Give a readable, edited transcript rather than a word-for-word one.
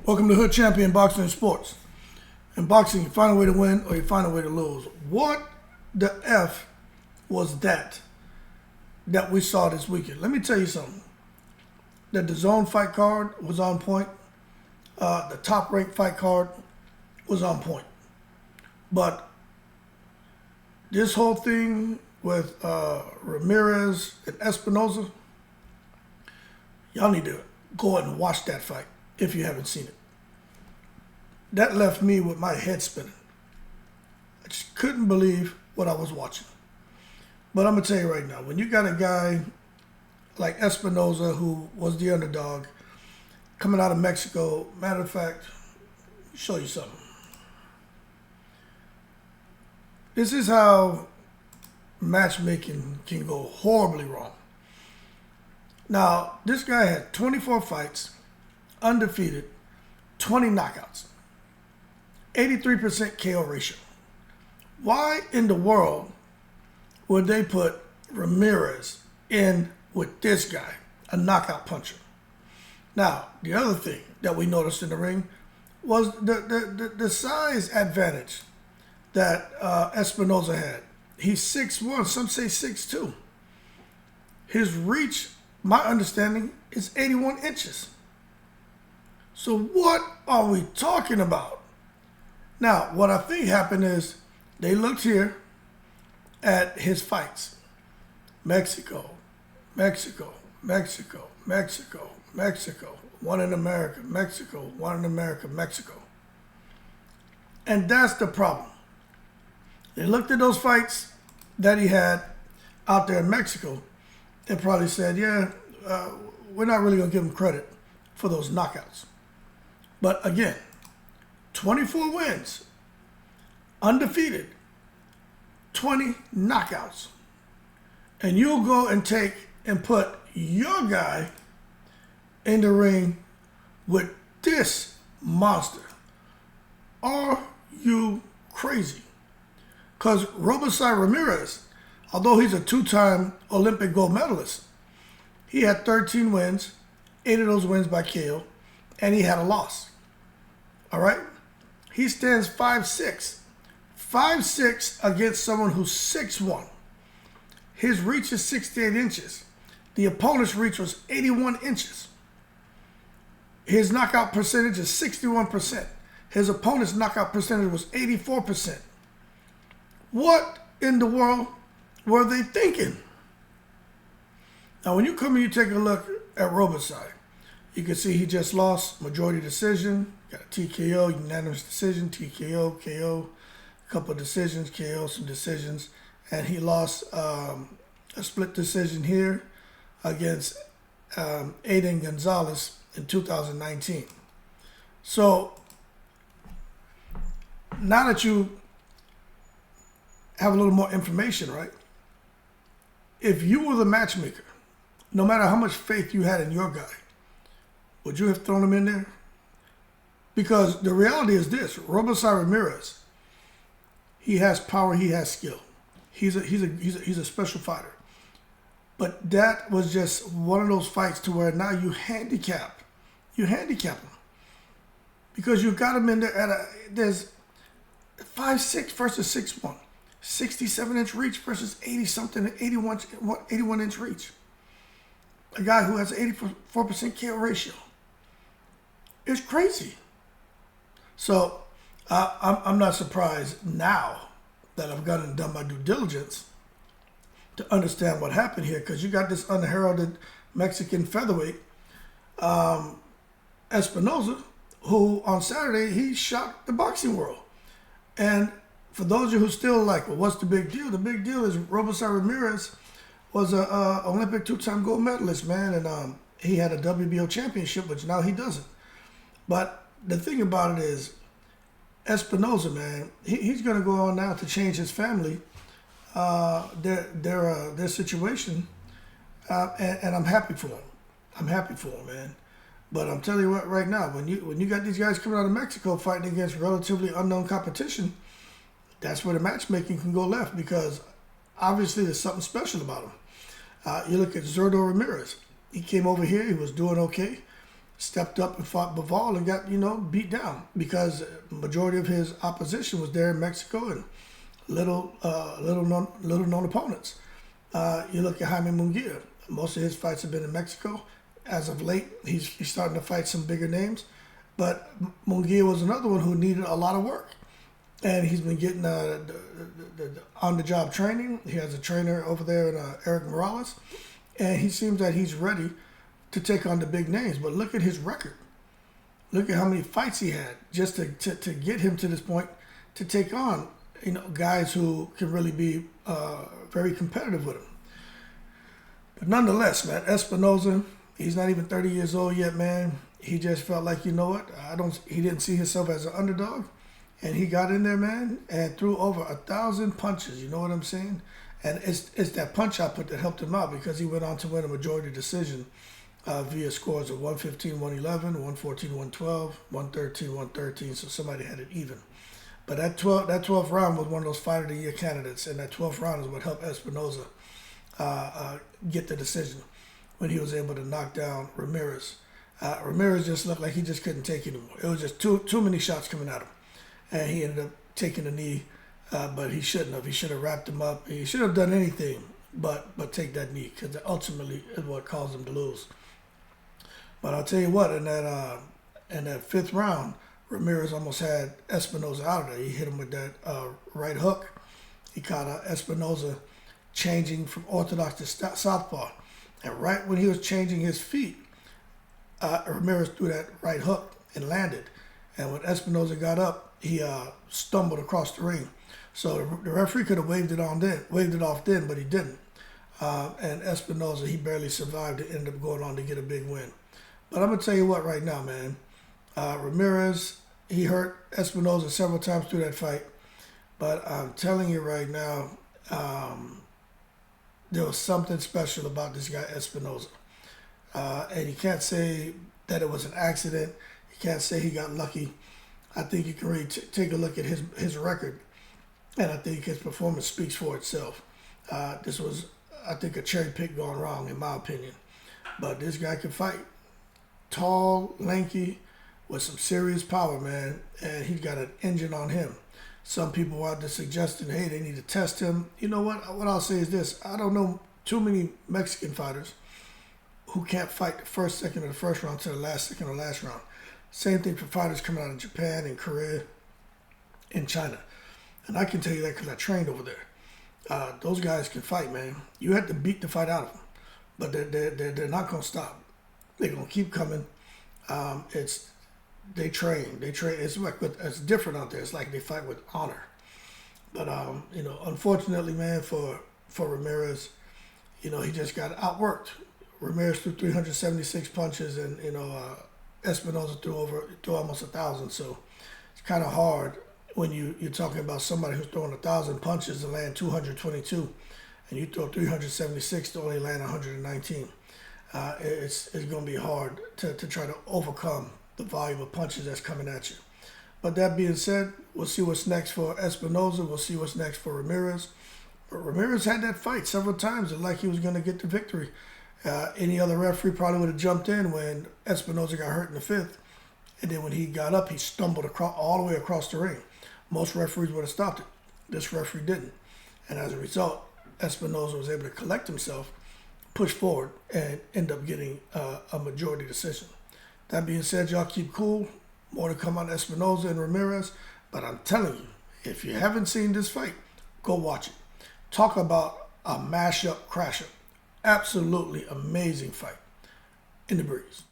Welcome to Hood Champion Boxing and Sports. In boxing, you find a way to win or you find a way to lose. What the F was that we saw this weekend? Let me tell you something. The DAZN fight card was on point. The top ranked fight card was on point. But this whole thing with Ramirez and Espinosa, y'all need to go ahead and watch that fight if you haven't seen it. That left me with my head spinning. I just couldn't believe what I was watching. But I'm going to tell you right now, when you got a guy like Espinosa, who was the underdog, coming out of Mexico, matter of fact, let me show you something. This is how matchmaking can go horribly wrong. Now, this guy had 24 fights, undefeated, 20 knockouts, 83% KO ratio. Why in the world would they put Ramirez in with this guy, a knockout puncher? Now, the other thing that we noticed in the ring was the size advantage that Espinosa had. He's 6'1", some say 6'2". His reach, my understanding, is 81 inches. So what are we talking about? Now, what I think happened is they looked here at his fights. Mexico, Mexico, Mexico, Mexico, Mexico, one in America, Mexico, one in America, Mexico. And that's the problem. They looked at those fights that he had out there in Mexico and probably said, yeah, we're not really going to give him credit for those knockouts. But again, 24 wins, undefeated, 20 knockouts. And you'll go and take and put your guy in the ring with this monster. Are you crazy? Because Robeisy Ramirez, although he's a two-time Olympic gold medalist, he had 13 wins, 8 of those wins by KO, and he had a loss. All right? He stands 5'6". 5'6" against someone who's 6'1". His reach is 68 inches. The opponent's reach was 81 inches. His knockout percentage is 61%. His opponent's knockout percentage was 84%. What in the world were they thinking? Now, when you come and you take a look at Robeisy, you can see he just lost majority decision, got a TKO, unanimous decision, TKO, KO, a couple of decisions, KO, some decisions, and he lost a split decision here against Aiden Gonzalez in 2019. So now that you have a little more information, right? If you were the matchmaker, no matter how much faith you had in your guy, would you have thrown him in there? Because the reality is this: Robeisy Ramirez, he has power, he has skill. He's a special fighter. But that was just one of those fights to where now you handicap him. Because you got him in there there's 5'6" versus 6'1". 67-inch reach versus 80-something, 81-inch reach. A guy who has an 84% KO ratio. It's crazy. So I'm not surprised now that I've gone and done my due diligence to understand what happened here, because you got this unheralded Mexican featherweight, Espinosa, who on Saturday, he shocked the boxing world. And for those of you who still like, well, what's the big deal? The big deal is Robeisy Ramirez was an Olympic two-time gold medalist, man, and he had a WBO championship, which now he doesn't. But the thing about it is, Espinosa, man, he's going to go on now to change his family, their situation, and I'm happy for him. I'm happy for him, man. But I'm telling you what, right now, when you got these guys coming out of Mexico fighting against relatively unknown competition, that's where the matchmaking can go left, because obviously there's something special about him. You look at Zurdo Ramirez. He came over here. He was doing okay. stepped up and fought Bivol and got, beat down because majority of his opposition was there in Mexico and little known opponents. You look at Jaime Munguia. Most of his fights have been in Mexico. As of late, he's starting to fight some bigger names. But Munguia was another one who needed a lot of work. And he's been getting the on-the-job training. He has a trainer over there, Eric Morales. And he seems that he's ready to take on the big names. But look at his record. Look at how many fights he had just to get him to this point to take on, guys who can really be very competitive with him. But nonetheless, man, Espinosa, he's not even 30 years old yet, man. He just felt like, he didn't see himself as an underdog. And he got in there, man, and threw over 1,000 punches. You know what I'm saying? And it's that punch output that helped him out because he went on to win a majority decision via scores of 115, 111, 114, 112, 113, 113. So somebody had it even. But that 12th round was one of those Fight of the Year candidates, and that 12th round is what helped Espinosa get the decision when he was able to knock down Ramirez. Ramirez just looked like he just couldn't take it anymore. It was just too many shots coming at him. And he ended up taking a knee, but he shouldn't have. He should have wrapped him up. He should have done anything but take that knee because ultimately is what caused him to lose. But I'll tell you what, in that fifth round, Ramirez almost had Espinosa out of there. He hit him with that right hook. He caught Espinosa changing from orthodox to southpaw. And right when he was changing his feet, Ramirez threw that right hook and landed. And when Espinosa got up, he stumbled across the ring. So the referee could have waved it off then, but he didn't. And Espinosa, he barely survived to end up going on to get a big win. But I'm going to tell you what right now, man. Ramirez, he hurt Espinosa several times through that fight. But I'm telling you right now, there was something special about this guy, Espinosa. And you can't say that it was an accident. You can't say he got lucky. I think you can really take a look at his record, and I think his performance speaks for itself. This was, I think, a cherry pick gone wrong, in my opinion. But this guy can fight. Tall, lanky, with some serious power, man, and he's got an engine on him. Some people out there suggesting, hey, they need to test him. You know what? What I'll say is this. I don't know too many Mexican fighters who can't fight the first second of the first round to the last second of the last round. Same thing for fighters coming out of Japan and Korea and China. And I can tell you that because I trained over there. Those guys can fight, man. You have to beat the fight out of them. But they're not going to stop. They're going to keep coming. They train. It's different out there. It's like they fight with honor. But, unfortunately, man, for Ramirez, he just got outworked. Ramirez threw 376 punches and, Espinosa threw almost 1,000, so it's kind of hard when you're talking about somebody who's throwing 1,000 punches and land 222, and you throw 376 to only land 119. It's going to be hard to try to overcome the volume of punches that's coming at you. But that being said, we'll see what's next for Espinosa. We'll see what's next for Ramirez. But Ramirez had that fight several times, and like he was going to get the victory. Any other referee probably would have jumped in when Espinosa got hurt in the fifth. And then when he got up, he stumbled all the way across the ring. Most referees would have stopped it. This referee didn't. And as a result, Espinosa was able to collect himself, push forward, and end up getting a majority decision. That being said, y'all keep cool. More to come on Espinosa and Ramirez. But I'm telling you, if you haven't seen this fight, go watch it. Talk about a mash-up, crash-up. Absolutely amazing fight in the breeze.